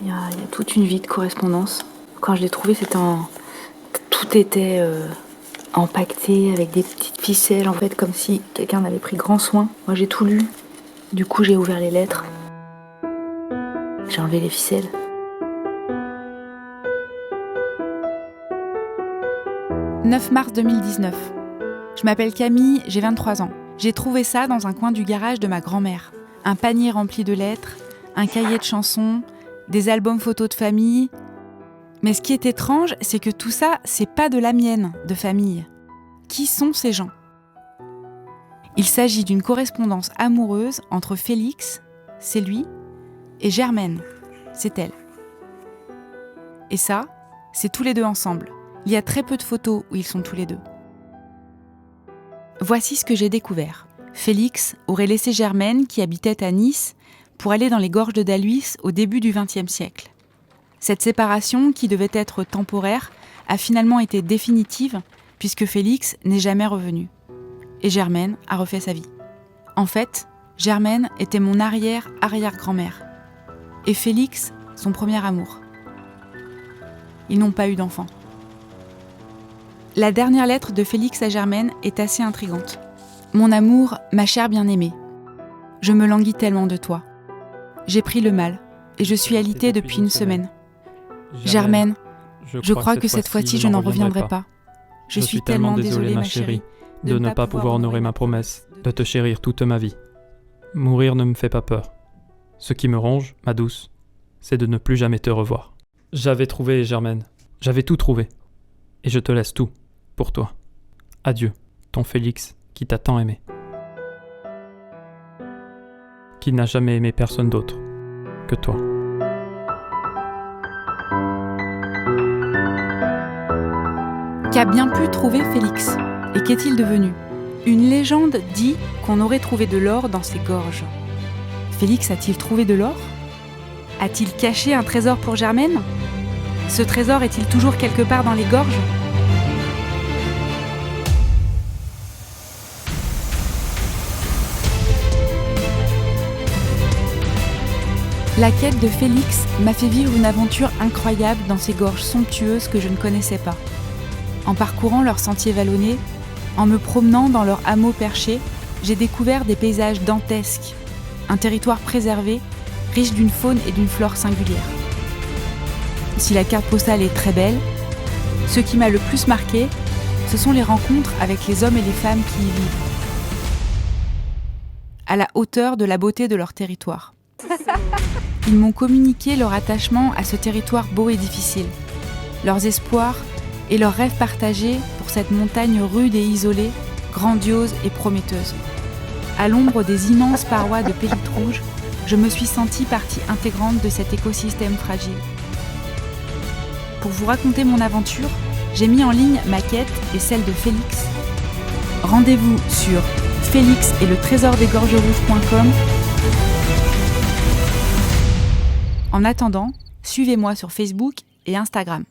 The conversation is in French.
Il y a toute une vie de correspondance. Quand je l'ai trouvé, tout était empaqueté avec des petites ficelles, en fait, comme si quelqu'un en avait pris grand soin. Moi, j'ai tout lu. Du coup, j'ai ouvert les lettres. J'ai enlevé les ficelles. « 9 mars 2019. Je m'appelle Camille, j'ai 23 ans. J'ai trouvé ça dans un coin du garage de ma grand-mère. Un panier rempli de lettres, un cahier de chansons, des albums photos de famille. Mais ce qui est étrange, c'est que tout ça, c'est pas de la mienne, de famille. Qui sont ces gens ? Il s'agit d'une correspondance amoureuse entre Félix, c'est lui, et Germaine, c'est elle. Et ça, c'est tous les deux ensemble. Il y a très peu de photos où ils sont tous les deux. Voici ce que j'ai découvert. Félix aurait laissé Germaine, qui habitait à Nice, pour aller dans les gorges de Daluis au début du XXe siècle. Cette séparation, qui devait être temporaire, a finalement été définitive, puisque Félix n'est jamais revenu. Et Germaine a refait sa vie. En fait, Germaine était mon arrière-arrière-grand-mère. Et Félix, son premier amour. Ils n'ont pas eu d'enfant. La dernière lettre de Félix à Germaine est assez intrigante. Mon amour, ma chère bien-aimée, je me languis tellement de toi. J'ai pris le mal et je suis alitée depuis une semaine. Germaine, je crois que cette fois-ci je n'en reviendrai pas. Je suis tellement désolée, ma chérie, de ne pas pouvoir honorer ma promesse, de te chérir toute ma vie. Mourir ne me fait pas peur. Ce qui me ronge, ma douce, c'est de ne plus jamais te revoir. J'avais trouvé Germaine, j'avais tout trouvé. Et je te laisse tout, pour toi. Adieu, ton Félix, qui t'a tant aimé. Qui n'a jamais aimé personne d'autre que toi. Qu'a bien pu trouver Félix ? Et qu'est-il devenu ? Une légende dit qu'on aurait trouvé de l'or dans ses gorges. Félix a-t-il trouvé de l'or ? A-t-il caché un trésor pour Germaine ? Ce trésor est-il toujours quelque part dans les gorges ? La quête de Félix m'a fait vivre une aventure incroyable dans ces gorges somptueuses que je ne connaissais pas. En parcourant leurs sentiers vallonnés, en me promenant dans leurs hameaux perchés, j'ai découvert des paysages dantesques, un territoire préservé, riche d'une faune et d'une flore singulières. Si la carte postale est très belle, ce qui m'a le plus marqué, ce sont les rencontres avec les hommes et les femmes qui y vivent, à la hauteur de la beauté de leur territoire. Ils m'ont communiqué leur attachement à ce territoire beau et difficile, leurs espoirs et leurs rêves partagés pour cette montagne rude et isolée, grandiose et prometteuse. À l'ombre des immenses parois de pélite rouge, je me suis sentie partie intégrante de cet écosystème fragile. Pour vous raconter mon aventure, j'ai mis en ligne ma quête et celle de Félix. Rendez-vous sur félixetletrésordsdesgorgesrouges.com. En attendant, suivez-moi sur Facebook et Instagram.